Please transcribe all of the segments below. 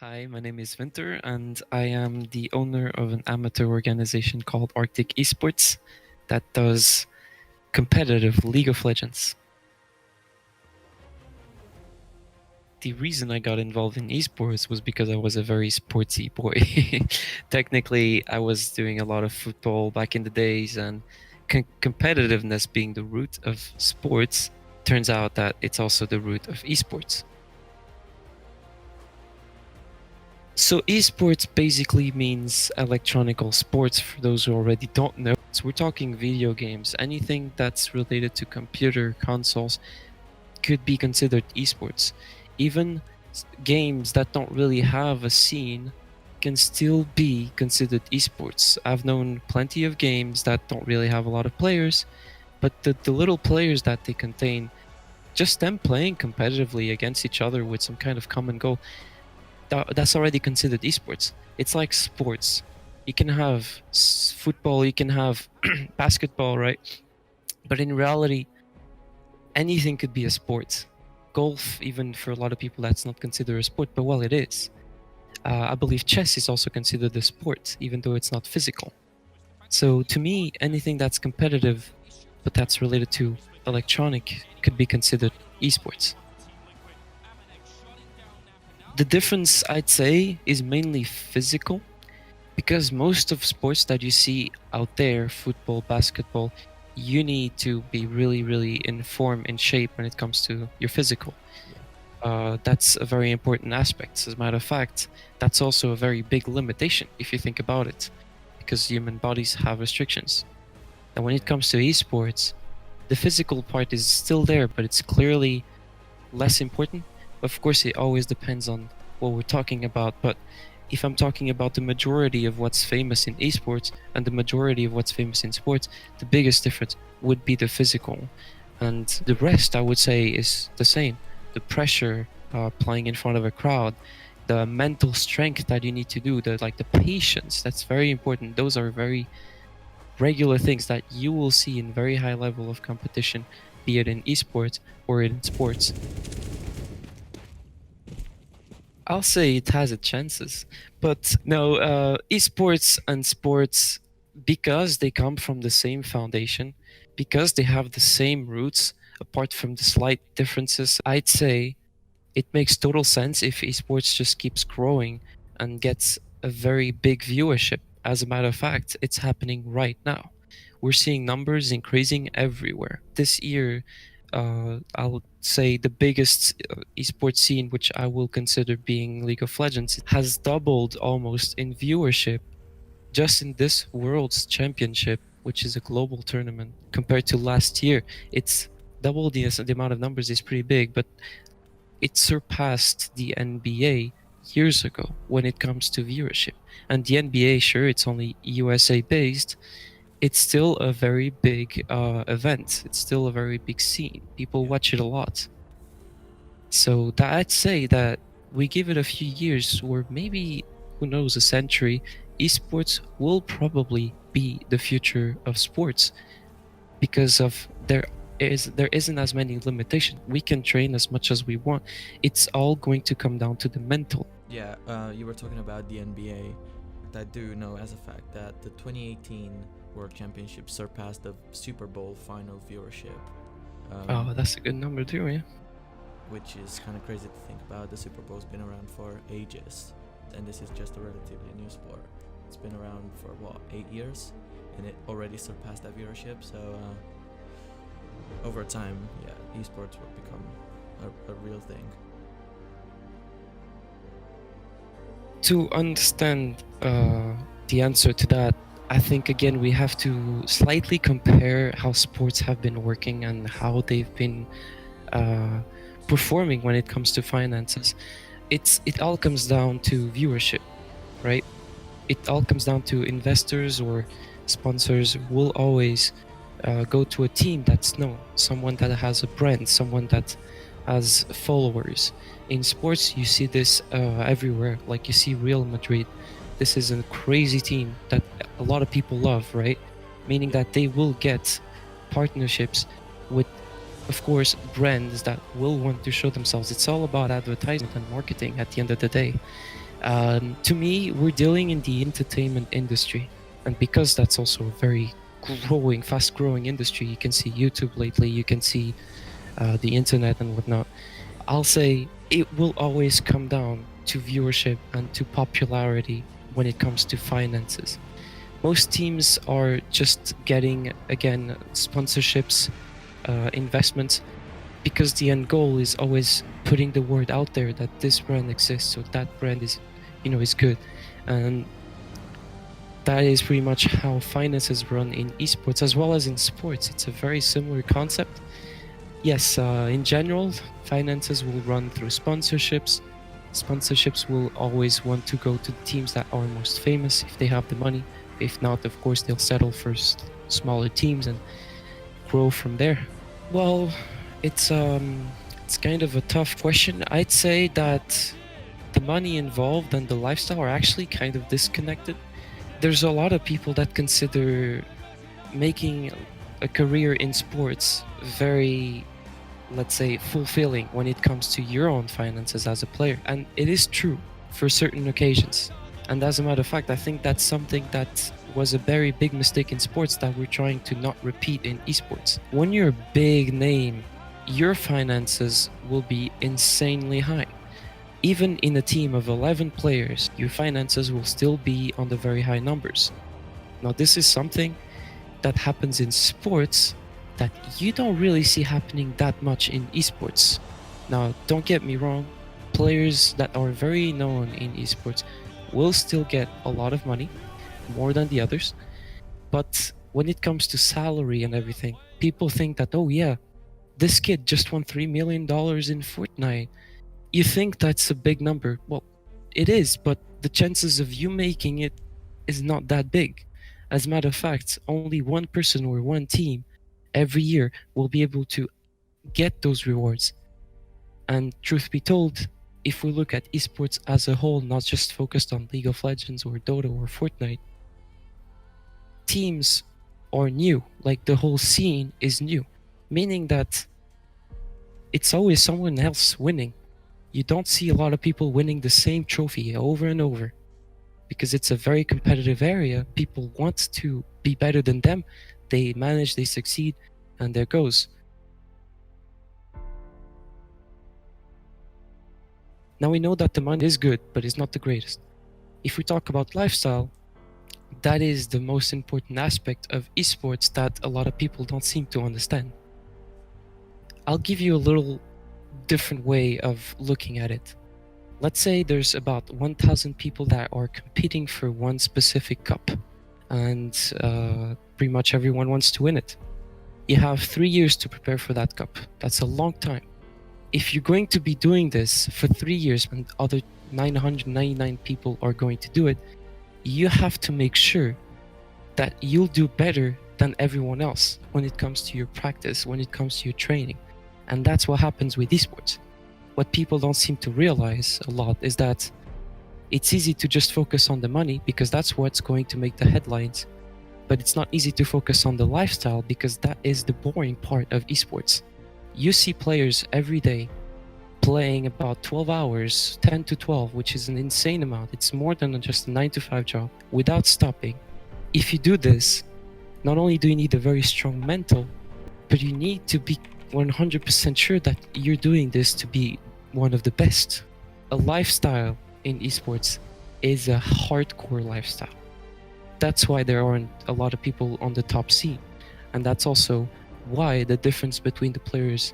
Hi, my name is Winter, and I am the owner of an amateur organization called Arctic Esports that does competitive League of Legends. The reason I got involved in esports was because I was a very sportsy boy. Technically, I was doing a lot of football back in the days, and competitiveness being the root of sports, turns out that it's also the root of esports. So esports basically means electronical sports for those who already don't know. So we're talking video games. Anything that's related to computer consoles could be considered esports. Even games that don't really have a scene can still be considered esports. I've known plenty of games that don't really have a lot of players, but the little players that they contain, just them playing competitively against each other with some kind of common goal, that's already considered esports. It's like sports. You can have football, you can have basketball, right? But in reality, anything could be a sport. Golf, even for a lot of people, that's not considered a sport, but well, it is. I believe chess is also considered a sport, even though it's not physical. So to me, anything that's competitive, but that's related to electronic, could be considered esports. The difference, I'd say, is mainly physical, because most of sports that you see out there, football, basketball, you need to be really, really in form and shape when it comes to your physical. That's a very important aspect. As a matter of fact, that's also a very big limitation if you think about it, because human bodies have restrictions. And when it comes to esports, the physical part is still there, but it's clearly less important. Of course, it always depends on what we're talking about, but if I'm talking about the majority of what's famous in esports and the majority of what's famous in sports, the biggest difference would be the physical. And the rest, I would say, is the same. The pressure, playing in front of a crowd, the mental strength that you need to do, the patience, that's very important. Those are very regular things that you will see in very high level of competition, be it in esports or in sports. I'll say it has its chances, but no, esports and sports, because they come from the same foundation, because they have the same roots, apart from the slight differences, I'd say it makes total sense if esports just keeps growing and gets a very big viewership. As a matter of fact, it's happening right now. We're seeing numbers increasing everywhere. This year, I'll say the biggest esports scene, which I will consider being League of Legends, has doubled almost in viewership just in this World's Championship, which is a global tournament, compared to last year. It's doubled. The amount of numbers is pretty big, but it surpassed the NBA years ago when it comes to viewership. And the NBA, sure, it's only USA based, it's still a very big event. It's still a very big scene. People watch it a lot. So that I'd say that we give it a few years, or maybe, who knows, a century, esports will probably be the future of sports, because of there isn't as many limitations. We can train as much as we want. It's all going to come down to the mental. Yeah, you were talking about the NBA. I do know as a fact that the 2018 World Championship surpassed the Super Bowl final viewership. Oh, that's a good number too, yeah. Which is kind of crazy to think about. The Super Bowl's been around for ages, and this is just a relatively new sport. It's been around for 8 years, and it already surpassed that viewership. So over time, yeah, esports will become a real thing. To understand the answer to that, I think again we have to slightly compare how sports have been working and how they've been performing when it comes to finances. It all comes down to viewership, right? It all comes down to investors or sponsors will always go to a team that's known, someone that has a brand, someone that has followers. In sports, you see this everywhere. Like you see Real Madrid. This is a crazy team that a lot of people love, right? Meaning that they will get partnerships with, of course, brands that will want to show themselves. It's all about advertisement and marketing at the end of the day. To me, we're dealing in the entertainment industry, and because that's also a very growing, fast-growing industry, you can see YouTube lately, you can see the internet and whatnot. I'll say it will always come down to viewership and to popularity when it comes to finances. Most teams are just getting, again, sponsorships, investments, because the end goal is always putting the word out there that this brand exists, so that brand is, is good. And that is pretty much how finances run in esports as well as in sports. It's a very similar concept. Yes, in general, finances will run through sponsorships. Sponsorships will always want to go to the teams that are most famous if they have the money. If not, of course, they'll settle for smaller teams and grow from there. Well, it's kind of a tough question. I'd say that the money involved and the lifestyle are actually kind of disconnected. There's a lot of people that consider making a career in sports very, let's say, fulfilling when it comes to your own finances as a player. And it is true for certain occasions. And as a matter of fact, I think that's something that was a very big mistake in sports that we're trying to not repeat in esports. When you're a big name, your finances will be insanely high. Even in a team of 11 players, your finances will still be on the very high numbers. Now, this is something that happens in sports that you don't really see happening that much in esports. Now, don't get me wrong, players that are very known in esports will still get a lot of money, more than the others. But when it comes to salary and everything, people think that, oh yeah, this kid just won $3 million in Fortnite. You think that's a big number. Well, it is, but the chances of you making it is not that big. As a matter of fact, only one person or one team every year will be able to get those rewards. And truth be told, if we look at esports as a whole, not just focused on League of Legends or Dota or Fortnite, teams are new. Like the whole scene is new, meaning that it's always someone else winning. You don't see a lot of people winning the same trophy over and over because it's a very competitive area. People want to be better than them. They manage, they succeed, and there goes. Now we know that the money is good, but it's not the greatest. If we talk about lifestyle, that is the most important aspect of esports that a lot of people don't seem to understand. I'll give you a little different way of looking at it. Let's say there's about 1,000 people that are competing for one specific cup, and pretty much everyone wants to win it. You have 3 years to prepare for that cup. That's a long time. If you're going to be doing this for 3 years and other 999 people are going to do it, you have to make sure that you'll do better than everyone else when it comes to your practice, when it comes to your training. And that's what happens with esports. What people don't seem to realize a lot is that it's easy to just focus on the money because that's what's going to make the headlines. But it's not easy to focus on the lifestyle because that is the boring part of esports. You see players every day playing about 12 hours, 10 to 12, which is an insane amount. It's more than just a 9 to 5 job without stopping. If you do this, not only do you need a very strong mental, but you need to be 100% sure that you're doing this to be one of the best. A lifestyle in esports is a hardcore lifestyle. That's why there aren't a lot of people on the top scene. And that's also why the difference between the players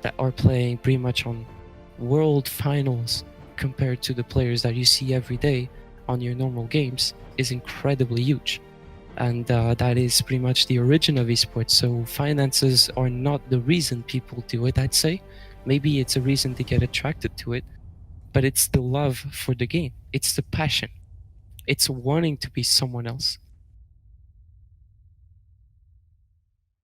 that are playing pretty much on world finals compared to the players that you see every day on your normal games is incredibly huge. And that is pretty much the origin of esports. So finances are not the reason people do it, I'd say. Maybe it's a reason to get attracted to it, but it's the love for the game. It's the passion. It's wanting to be someone else.